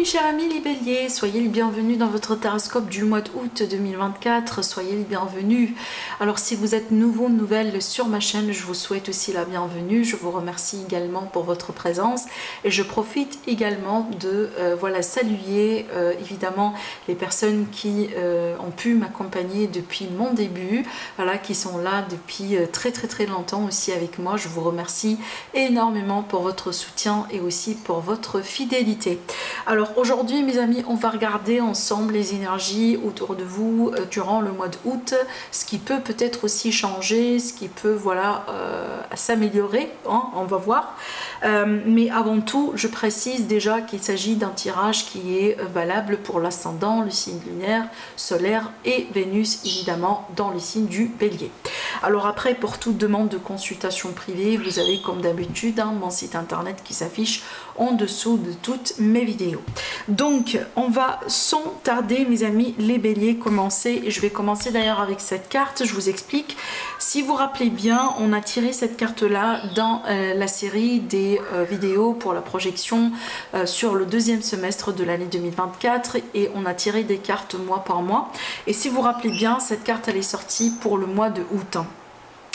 mes chers amis les béliers, soyez les bienvenus dans votre horoscope du mois d'août 2024, soyez les bienvenus. Alors si vous êtes nouveau, nouvelle sur ma chaîne, je vous souhaite aussi la bienvenue, je vous remercie également pour votre présence et je profite également de saluer évidemment les personnes qui ont pu m'accompagner depuis mon début, voilà, qui sont là depuis très longtemps aussi avec moi. Je vous remercie énormément pour votre soutien et aussi pour votre fidélité. Alors aujourd'hui mes amis, on va regarder ensemble les énergies autour de vous durant le mois d'août, ce qui peut peut-être aussi changer, ce qui peut s'améliorer, hein, on va voir. Mais avant tout, je précise déjà qu'il s'agit d'un tirage qui est valable pour l'ascendant, le signe lunaire, solaire et Vénus évidemment dans les signes du bélier. Alors après, pour toute demande de consultation privée, vous avez comme d'habitude mon site internet qui s'affiche en dessous de toutes mes vidéos. Donc on va sans tarder mes amis les béliers commencer, et je vais commencer d'ailleurs avec cette carte. Je vous explique, si vous vous rappelez bien, on a tiré cette carte là dans la série des vidéos pour la projection sur le deuxième semestre de l'année 2024 et on a tiré des cartes mois par mois, et si vous vous rappelez bien, cette carte elle est sortie pour le mois de août.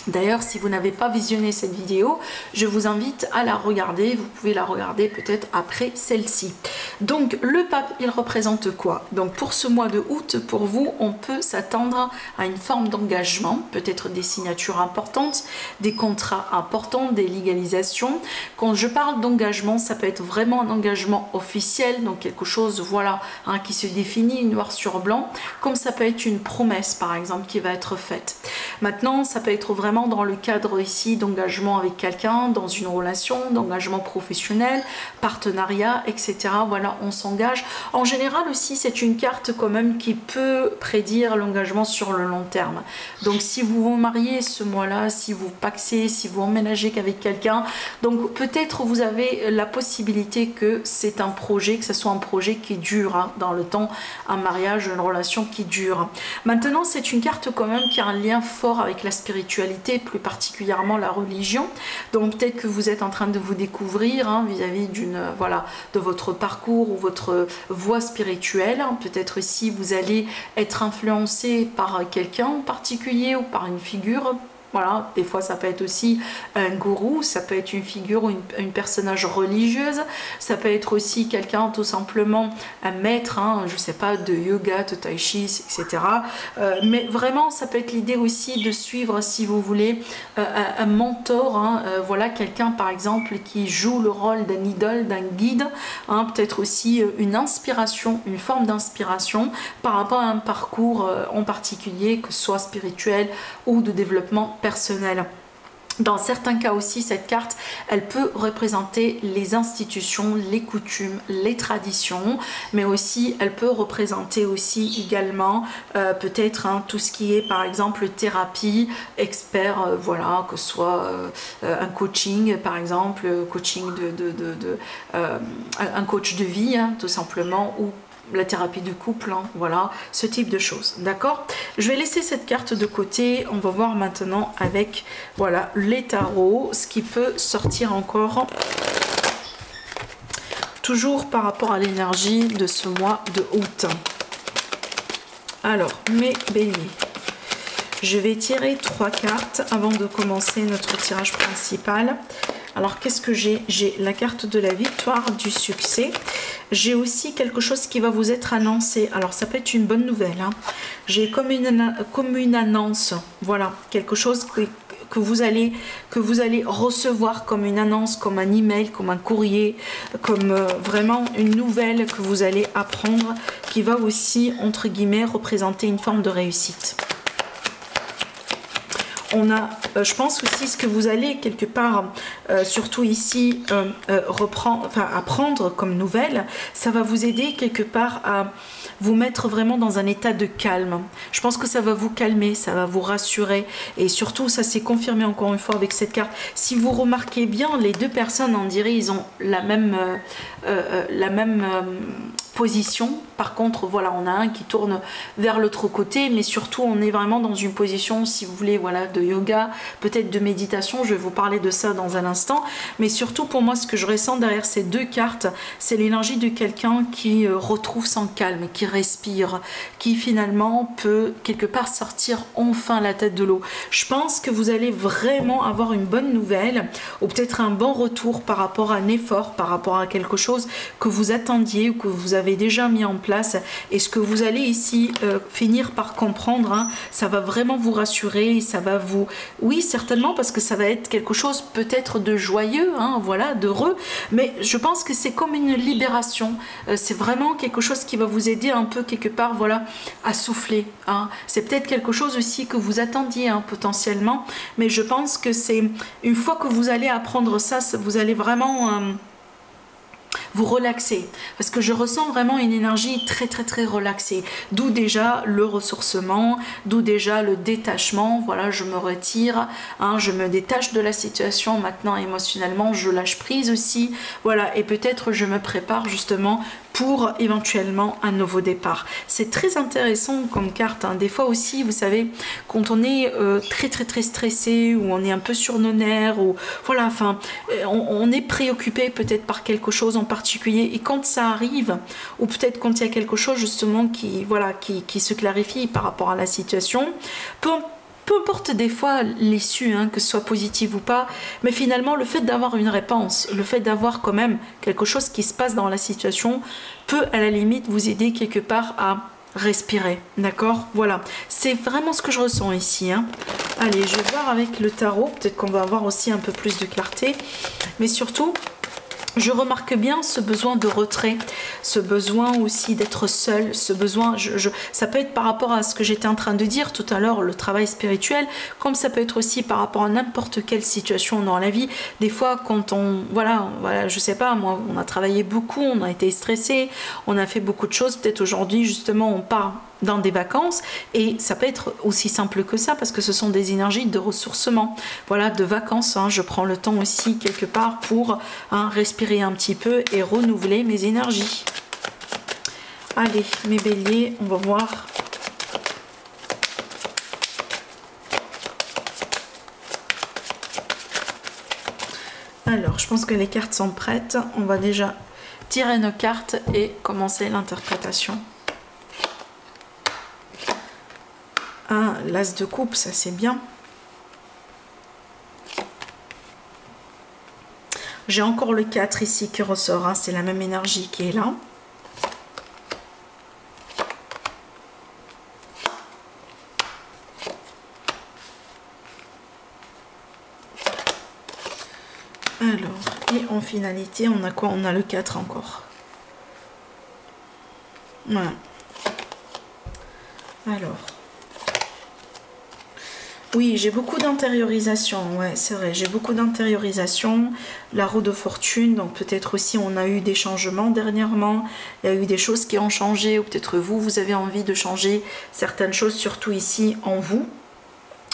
D'ailleurs, si vous n'avez pas visionné cette vidéo, je vous invite à la regarder. Vous pouvez la regarder peut-être après celle-ci. Donc, le pape, il représente quoi? Donc, pour ce mois de août, pour vous, on peut s'attendre à une forme d'engagement, peut-être des signatures importantes, des contrats importants, des légalisations. Quand je parle d'engagement, ça peut être vraiment un engagement officiel, donc quelque chose, voilà, hein, qui se définit noir sur blanc, comme ça peut être une promesse, par exemple, qui va être faite. Maintenant, ça peut être vraiment dans le cadre ici d'engagement avec quelqu'un, dans une relation, d'engagement professionnel, partenariat, etc. Voilà, on s'engage. En général aussi, c'est une carte quand même qui peut prédire l'engagement sur le long terme. Donc si vous vous mariez ce mois-là, si vous paxez, si vous emménagez qu'avec quelqu'un, donc peut-être vous avez la possibilité que c'est un projet, que ce soit un projet qui dure hein, dans le temps, un mariage, une relation qui dure. Maintenant, c'est une carte quand même qui a un lien fort avec la spiritualité, plus particulièrement la religion. Donc peut-être que vous êtes en train de vous découvrir hein, vis-à-vis de votre parcours ou votre voie spirituelle. Peut-être si vous allez être influencé par quelqu'un en particulier ou par une figure. Voilà, des fois ça peut être aussi un gourou, ça peut être une figure ou une personnage religieuse, ça peut être aussi quelqu'un tout simplement un maître, hein, je sais pas, de yoga, de tai chi, etc. Mais vraiment ça peut être l'idée aussi de suivre, si vous voulez, un mentor, hein, voilà, quelqu'un par exemple qui joue le rôle d'un idole, d'un guide, hein, peut-être aussi une inspiration, une forme d'inspiration par rapport à un parcours en particulier, que ce soit spirituel ou de développement personnel. Dans certains cas aussi, cette carte, elle peut représenter les institutions, les coutumes, les traditions, mais aussi, elle peut représenter aussi également peut-être hein, tout ce qui est par exemple thérapie, expert, voilà, que ce soit un coaching par exemple, coaching un coach de vie hein, tout simplement, ou la thérapie de couple, hein, voilà, ce type de choses, d'accord? Je vais laisser cette carte de côté, on va voir maintenant avec, voilà, les tarots, ce qui peut sortir encore, toujours par rapport à l'énergie de ce mois de août. Alors, mes béliers, je vais tirer 3 cartes avant de commencer notre tirage principal. Alors, qu'est-ce que j'ai? J'ai la carte de la victoire, du succès. J'ai aussi quelque chose qui va vous être annoncé. Alors, ça peut être une bonne nouvelle. Hein. J'ai comme une annonce. Voilà, quelque chose que vous allez recevoir comme une annonce, comme un email, comme un courrier, comme vraiment une nouvelle que vous allez apprendre, qui va aussi, entre guillemets, représenter une forme de réussite. On a, je pense aussi, ce que vous allez quelque part, surtout ici, apprendre comme nouvelle, ça va vous aider quelque part à vous mettre vraiment dans un état de calme. Je pense que ça va vous calmer, ça va vous rassurer, et surtout, ça s'est confirmé encore une fois avec cette carte. Si vous remarquez bien, les deux personnes, on dirait, ils ont la même position. Par contre, voilà, on a un qui tourne vers l'autre côté, mais surtout on est vraiment dans une position, si vous voulez, voilà, de yoga, peut-être de méditation. Je vais vous parler de ça dans un instant, mais surtout pour moi, ce que je ressens derrière ces deux cartes, c'est l'énergie de quelqu'un qui retrouve son calme, qui respire, qui finalement peut quelque part sortir enfin la tête de l'eau. Je pense que vous allez vraiment avoir une bonne nouvelle, ou peut-être un bon retour par rapport à un effort, par rapport à quelque chose que vous attendiez ou que vous avez déjà mis en place. Et ce que vous allez ici finir par comprendre, hein, ça va vraiment vous rassurer, ça va vous... Oui, certainement, parce que ça va être quelque chose peut-être de joyeux, hein, voilà, d'heureux, mais je pense que c'est comme une libération. C'est vraiment quelque chose qui va vous aider un peu quelque part, voilà, à souffler. Hein. C'est peut-être quelque chose aussi que vous attendiez, hein, potentiellement, mais je pense que c'est une fois que vous allez apprendre ça, vous allez vraiment... vous relaxer, parce que je ressens vraiment une énergie très relaxée, d'où déjà le ressourcement, d'où déjà le détachement. Voilà, je me retire, hein, je me détache de la situation maintenant émotionnellement, je lâche prise aussi, voilà, et peut-être je me prépare justement pour éventuellement un nouveau départ. C'est très intéressant comme carte, hein. Des fois aussi, vous savez, quand on est très stressé, ou on est un peu sur nos nerfs, ou voilà, enfin, on est préoccupé peut-être par quelque chose en particulier, et quand ça arrive, ou peut-être quand il y a quelque chose justement qui, voilà, qui se clarifie par rapport à la situation, peu importe des fois l'issue, hein, que ce soit positive ou pas, mais finalement le fait d'avoir une réponse, le fait d'avoir quand même quelque chose qui se passe dans la situation peut à la limite vous aider quelque part à respirer, d'accord? Voilà, c'est vraiment ce que je ressens ici, hein. Allez, je vais voir avec le tarot, peut-être qu'on va avoir aussi un peu plus de clarté, mais surtout je remarque bien ce besoin de retrait, ce besoin aussi d'être seul, ce besoin, ça peut être par rapport à ce que j'étais en train de dire tout à l'heure, le travail spirituel, comme ça peut être aussi par rapport à n'importe quelle situation dans la vie. Des fois, quand voilà, je sais pas, moi, on a travaillé beaucoup, on a été stressé, on a fait beaucoup de choses, peut-être aujourd'hui, justement, on part dans des vacances, et ça peut être aussi simple que ça, parce que ce sont des énergies de ressourcement, voilà, de vacances, hein. Je prends le temps aussi quelque part pour, hein, respirer un petit peu et renouveler mes énergies. Allez, mes béliers, on va voir. Alors, je pense que les cartes sont prêtes, on va déjà tirer nos cartes et commencer l'interprétation. Ah, l'as de coupe, ça c'est bien. J'ai encore le 4 ici qui ressort, hein, c'est la même énergie qui est là. Alors, et en finalité, on a quoi? On a le 4 encore. Voilà. Alors... oui, j'ai beaucoup d'intériorisation, ouais, c'est vrai, j'ai beaucoup d'intériorisation, la roue de fortune, donc peut-être aussi on a eu des changements dernièrement, il y a eu des choses qui ont changé, ou peut-être vous avez envie de changer certaines choses, surtout ici en vous,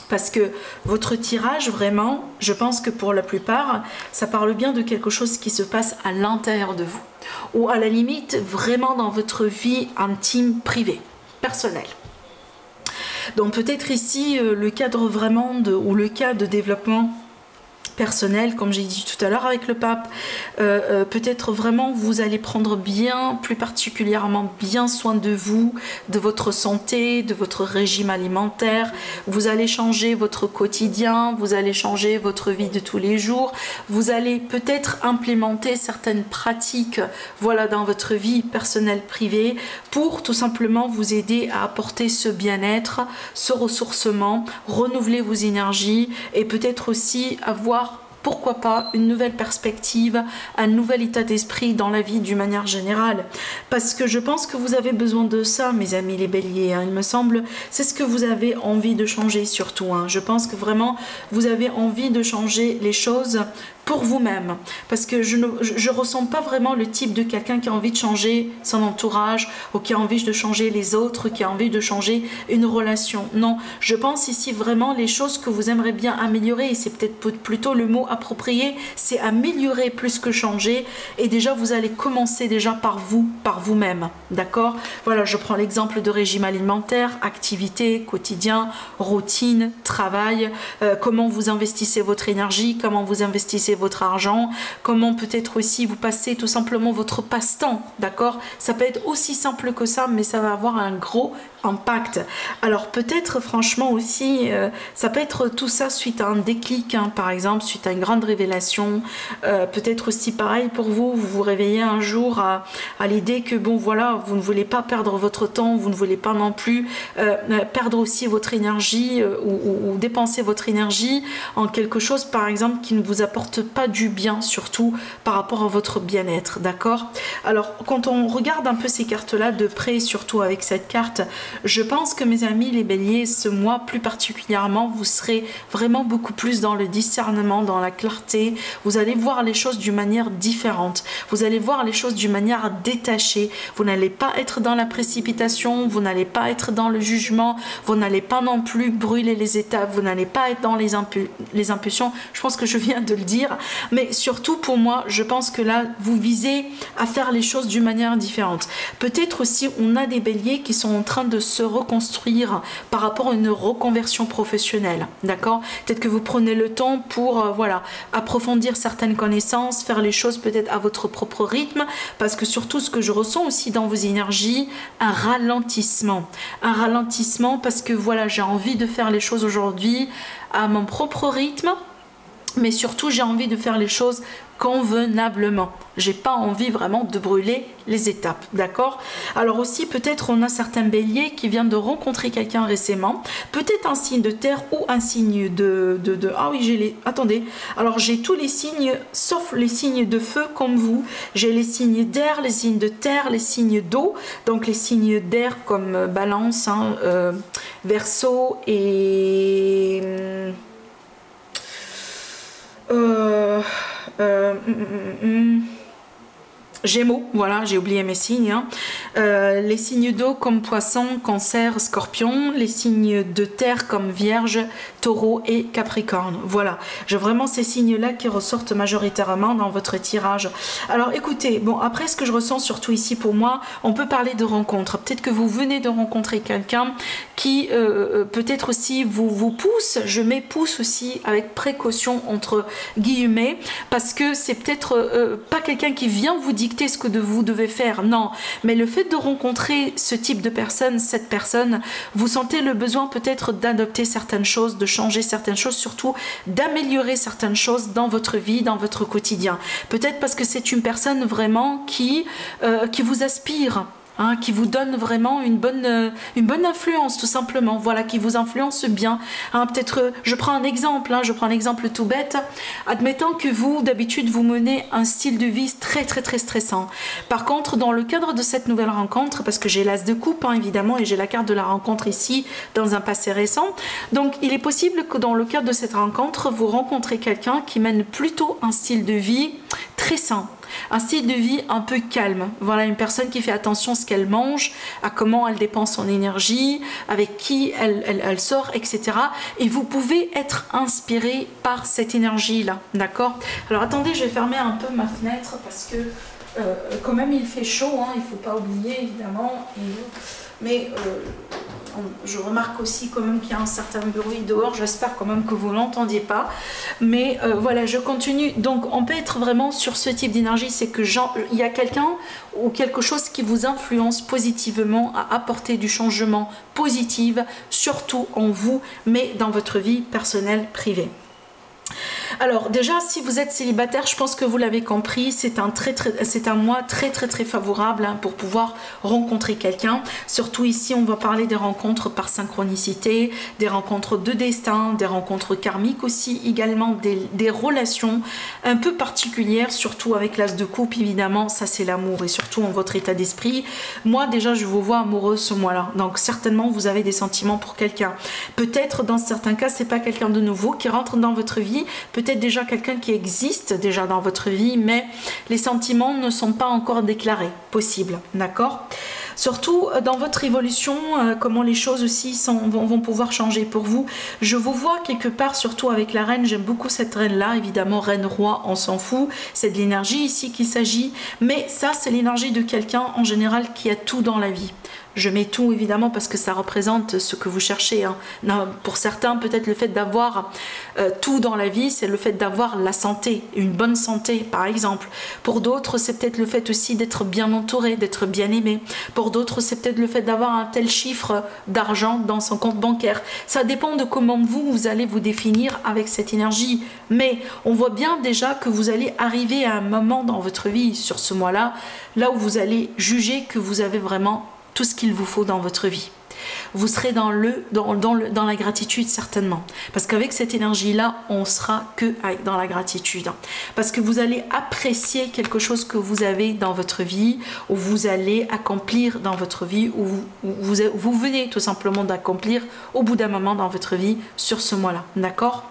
parce que votre tirage, vraiment, je pense que pour la plupart, ça parle bien de quelque chose qui se passe à l'intérieur de vous, ou à la limite, vraiment dans votre vie intime, privée, personnelle. Donc peut-être ici le cadre vraiment ou le cas de développement personnel, comme j'ai dit tout à l'heure avec le pape, peut-être vraiment vous allez prendre bien, plus particulièrement bien soin de vous, de votre santé, de votre régime alimentaire. Vous allez changer votre quotidien, vous allez changer votre vie de tous les jours, vous allez peut-être implémenter certaines pratiques, voilà, dans votre vie personnelle privée, pour tout simplement vous aider à apporter ce bien-être, ce ressourcement, renouveler vos énergies, et peut-être aussi avoir, pourquoi pas, une nouvelle perspective, un nouvel état d'esprit dans la vie d'une manière générale. Parce que je pense que vous avez besoin de ça, mes amis les béliers, hein. Il me semble, c'est ce que vous avez envie de changer surtout, hein. Je pense que vraiment, vous avez envie de changer les choses pour vous-même, parce que je ressens pas vraiment le type de quelqu'un qui a envie de changer son entourage ou qui a envie de changer les autres, qui a envie de changer une relation. Non, je pense ici vraiment les choses que vous aimeriez bien améliorer, et c'est peut-être plutôt le mot approprié, c'est améliorer plus que changer. Et déjà vous allez commencer déjà par vous-même, d'accord? Voilà, je prends l'exemple de régime alimentaire, activité, quotidien, routine, travail, comment vous investissez votre énergie, comment vous investissez votre argent, comment peut-être aussi vous passez tout simplement votre passe-temps, d'accord? Ça peut être aussi simple que ça, mais ça va avoir un gros impact. Alors peut-être franchement aussi, ça peut être tout ça suite à un déclic, hein, par exemple, suite à une grande révélation. Peut-être aussi pareil pour vous, vous vous réveillez un jour à l'idée que bon voilà, vous ne voulez pas perdre votre temps, vous ne voulez pas non plus perdre aussi votre énergie ou dépenser votre énergie en quelque chose par exemple qui ne vous apporte pas du bien, surtout par rapport à votre bien-être, d'accord? Alors quand on regarde un peu ces cartes là de près, surtout avec cette carte, je pense que mes amis les béliers, ce mois plus particulièrement, vous serez vraiment beaucoup plus dans le discernement, dans la clarté. Vous allez voir les choses d'une manière différente, vous allez voir les choses d'une manière détachée, vous n'allez pas être dans la précipitation, vous n'allez pas être dans le jugement, vous n'allez pas non plus brûler les étapes, vous n'allez pas être dans les impulsions. Je pense que je viens de le dire, mais surtout pour moi, je pense que là, vous visez à faire les choses d'une manière différente. Peut-être aussi, on a des béliers qui sont en train de se reconstruire par rapport à une reconversion professionnelle, d'accord? Peut-être que vous prenez le temps pour, voilà, approfondir certaines connaissances, faire les choses peut-être à votre propre rythme, parce que surtout, ce que je ressens aussi dans vos énergies, un ralentissement parce que voilà, j'ai envie de faire les choses aujourd'hui à mon propre rythme, mais surtout j'ai envie de faire les choses convenablement. J'ai pas envie vraiment de brûler les étapes, d'accord? Alors aussi peut-être on a certains béliers qui viennent de rencontrer quelqu'un récemment, peut-être un signe de terre ou un signe ah oui, j'ai les... Attendez, alors j'ai tous les signes sauf les signes de feu comme vous. J'ai les signes d'air, les signes de terre, les signes d'eau. Donc les signes d'air comme Balance, hein, Verseau et... Gémeaux, voilà, j'ai oublié mes signes, hein. Les signes d'eau comme Poisson, Cancer, Scorpion, les signes de terre comme Vierge, Taureau et Capricorne. Voilà, j'ai vraiment ces signes-là qui ressortent majoritairement dans votre tirage. Alors écoutez, bon, après ce que je ressens surtout ici pour moi, on peut parler de rencontre. Peut-être que vous venez de rencontrer quelqu'un qui peut-être aussi vous pousse, je mets pousse aussi avec précaution entre guillemets, parce que c'est peut-être pas quelqu'un qui vient vous dicter ce que vous devez faire, non, mais le fait de rencontrer ce type de personne, cette personne, vous sentez le besoin peut-être d'adopter certaines choses, de changer certaines choses, surtout d'améliorer certaines choses dans votre vie, dans votre quotidien. Peut-être parce que c'est une personne vraiment qui vous aspire, hein, qui vous donne vraiment une bonne influence tout simplement, voilà, qui vous influence bien, hein. Peut-être, je prends un exemple, hein, je prends un exemple tout bête, admettons que vous d'habitude vous menez un style de vie très stressant, par contre dans le cadre de cette nouvelle rencontre, parce que j'ai l'as de coupe, hein, évidemment, et j'ai la carte de la rencontre ici dans un passé récent, donc il est possible que dans le cadre de cette rencontre vous rencontrez quelqu'un qui mène plutôt un style de vie très sain, un style de vie un peu calme, voilà, une personne qui fait attention à ce qu'elle mange, à comment elle dépense son énergie, avec qui elle sort, etc. Et vous pouvez être inspiré par cette énergie là, d'accord? Alors attendez, je vais fermer un peu ma fenêtre parce que quand même il fait chaud, hein, il ne faut pas oublier évidemment, mais je remarque aussi quand même qu'il y a un certain bruit dehors, j'espère quand même que vous ne l'entendiez pas, mais voilà, je continue. Donc on peut être vraiment sur ce type d'énergie, c'est que il y a quelqu'un ou quelque chose qui vous influence positivement à apporter du changement positif, surtout en vous, mais dans votre vie personnelle privée. Alors déjà, si vous êtes célibataire, je pense que vous l'avez compris, c'est un mois très favorable, hein, pour pouvoir rencontrer quelqu'un. Surtout ici, on va parler des rencontres par synchronicité, des rencontres de destin, des rencontres karmiques aussi, également des relations un peu particulières, surtout avec l'as de coupe, évidemment, ça c'est l'amour et surtout en votre état d'esprit. Moi déjà, je vous vois amoureuse ce mois-là, donc certainement vous avez des sentiments pour quelqu'un. Peut-être dans certains cas, c'est pas quelqu'un de nouveau qui rentre dans votre vie, peut-être peut-être déjà quelqu'un qui existe déjà dans votre vie, mais les sentiments ne sont pas encore déclarés, possible, d'accord? Surtout dans votre évolution, comment les choses aussi vont pouvoir changer pour vous. Je vous vois quelque part, surtout avec la reine, j'aime beaucoup cette reine-là, évidemment, reine-roi, on s'en fout, c'est de l'énergie ici qu'il s'agit, mais ça c'est l'énergie de quelqu'un en général qui a tout dans la vie. Je mets tout évidemment parce que ça représente ce que vous cherchez. Hein. Non, pour certains, peut-être le fait d'avoir tout dans la vie, c'est le fait d'avoir la santé, une bonne santé par exemple. Pour d'autres, c'est peut-être le fait aussi d'être bien entouré, d'être bien aimé. Pour d'autres, c'est peut-être le fait d'avoir un tel chiffre d'argent dans son compte bancaire. Ça dépend de comment vous allez vous définir avec cette énergie. Mais on voit bien déjà que vous allez arriver à un moment dans votre vie, sur ce mois-là, là où vous allez juger que vous avez vraiment tout ce qu'il vous faut dans votre vie. Vous serez dans la gratitude certainement. Parce qu'avec cette énergie-là, on sera que dans la gratitude. Parce que vous allez apprécier quelque chose que vous avez dans votre vie, ou vous allez accomplir dans votre vie, ou vous venez tout simplement d'accomplir au bout d'un moment dans votre vie sur ce mois-là. D'accord ?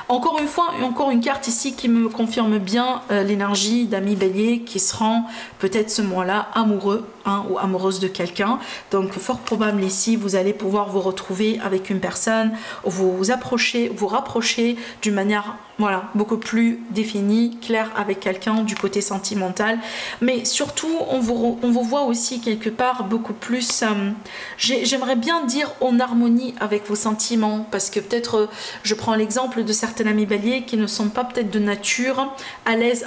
Encore une fois, encore une carte ici qui me confirme bien l'énergie d'ami bélier qui se rend peut-être ce mois-là amoureux ou amoureuse de quelqu'un. Donc fort probable ici, vous allez pouvoir vous retrouver avec une personne, vous approcher, vous rapprocher d'une manière beaucoup plus définie, claire avec quelqu'un du côté sentimental. Mais surtout, on vous voit aussi quelque part beaucoup plus, j'aimerais bien dire en harmonie avec vos sentiments, parce que peut-être, je prends l'exemple de certains amis béliers qui ne sont pas peut-être de nature à l'aise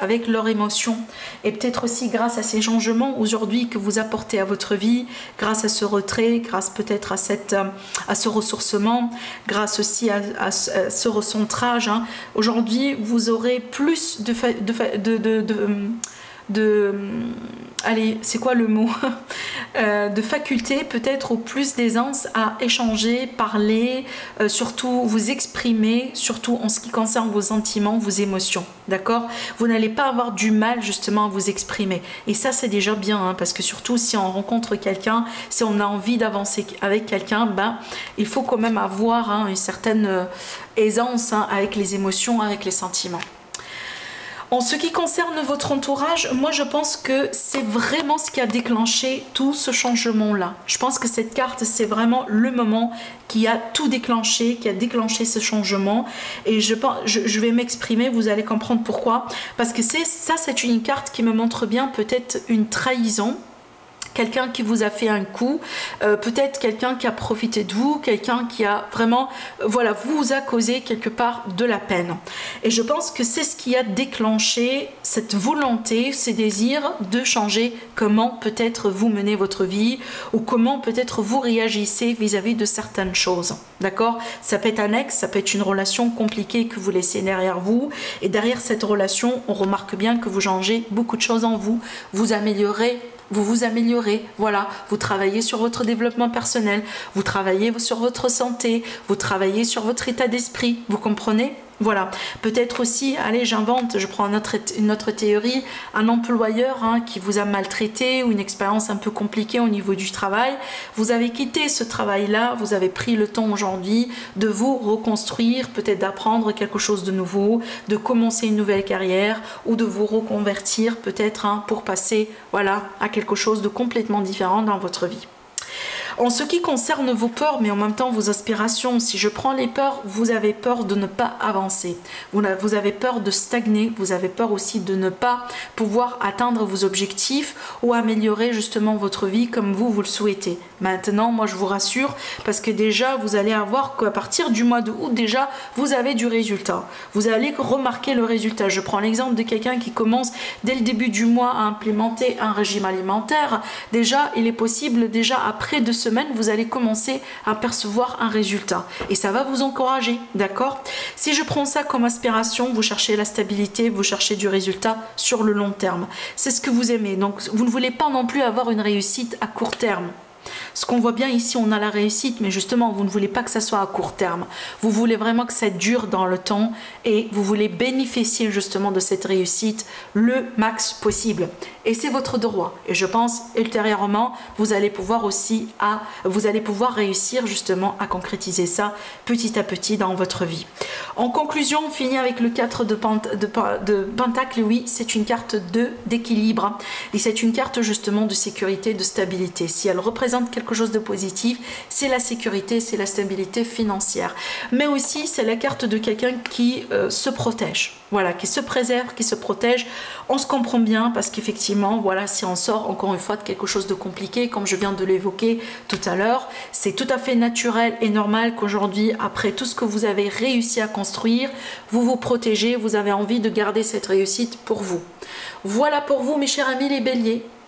avec leurs émotions. Et peut-être aussi grâce à ces changements aujourd'hui que vous apportez à votre vie, grâce à ce retrait, grâce peut-être à ce ressourcement, grâce aussi à ce recentrage. Aujourd'hui, vous aurez plus allez, c'est quoi le mot de faculté peut-être, ou plus d'aisance à échanger, parler, surtout vous exprimer, surtout en ce qui concerne vos sentiments, vos émotions, d'accord? Vous n'allez pas avoir du mal justement à vous exprimer, et ça c'est déjà bien, parce que surtout si on rencontre quelqu'un, si on a envie d'avancer avec quelqu'un, il faut quand même avoir une certaine aisance avec les émotions, avec les sentiments. En ce qui concerne votre entourage, moi je pense que c'est vraiment ce qui a déclenché tout ce changement-là. Je pense que cette carte, c'est vraiment le moment qui a tout déclenché, qui a déclenché ce changement. Et je vais m'exprimer, vous allez comprendre pourquoi. Parce que c'est une carte qui me montre bien peut-être une trahison. Quelqu'un qui vous a fait un coup, peut-être quelqu'un qui a profité de vous, quelqu'un qui a vraiment, vous a causé quelque part de la peine. Et je pense que c'est ce qui a déclenché cette volonté, ces désirs de changer comment peut-être vous menez votre vie, ou comment peut-être vous réagissez vis-à-vis de certaines choses. D'accord? Ça peut être un ex, ça peut être une relation compliquée que vous laissez derrière vous. Et derrière cette relation, on remarque bien que vous changez beaucoup de choses en vous. Vous améliorez. Vous améliorez, vous travaillez sur votre développement personnel, vous travaillez sur votre santé, vous travaillez sur votre état d'esprit, vous comprenez? Voilà, peut-être aussi, allez j'invente, je prends une autre théorie, un employeur qui vous a maltraité, ou une expérience un peu compliquée au niveau du travail. Vous avez quitté ce travail-là, vous avez pris le temps aujourd'hui de vous reconstruire, peut-être d'apprendre quelque chose de nouveau, de commencer une nouvelle carrière, ou de vous reconvertir peut-être pour passer à quelque chose de complètement différent dans votre vie. En ce qui concerne vos peurs, mais en même temps vos aspirations, si je prends les peurs, vous avez peur de ne pas avancer. Vous avez peur de stagner, vous avez peur aussi de ne pas pouvoir atteindre vos objectifs ou améliorer justement votre vie comme vous le souhaitez. Maintenant, moi je vous rassure, parce que déjà vous allez avoir qu'à partir du mois de août, déjà vous avez du résultat. Vous allez remarquer le résultat. Je prends l'exemple de quelqu'un qui commence dès le début du mois à implémenter un régime alimentaire. Déjà, il est possible, déjà après 2 semaines, vous allez commencer à percevoir un résultat. Et ça va vous encourager, d'accord? Si je prends ça comme aspiration, vous cherchez la stabilité, vous cherchez du résultat sur le long terme. C'est ce que vous aimez. Donc, vous ne voulez pas non plus avoir une réussite à court terme. Ce qu'on voit bien ici, on a la réussite, mais justement, vous ne voulez pas que ça soit à court terme. Vous voulez vraiment que ça dure dans le temps et vous voulez bénéficier justement de cette réussite le max possible. Et c'est votre droit. Et je pense, ultérieurement, vous allez pouvoir réussir justement à concrétiser ça petit à petit dans votre vie. En conclusion, on finit avec le 4 de Pentacle. Oui, c'est une carte d'équilibre et c'est une carte justement de sécurité, de stabilité. Si elle représente quelque chose de positif, c'est la sécurité, c'est la stabilité financière. Mais aussi, c'est la carte de quelqu'un qui se protège. Voilà, qui se préserve, qui se protège. On se comprend bien parce qu'effectivement, voilà, si on sort encore une fois de quelque chose de compliqué, comme je viens de l'évoquer tout à l'heure, c'est tout à fait naturel et normal qu'aujourd'hui, après tout ce que vous avez réussi à construire, vous vous protégez, vous avez envie de garder cette réussite pour vous. Voilà pour vous, mes chers amis les béliers.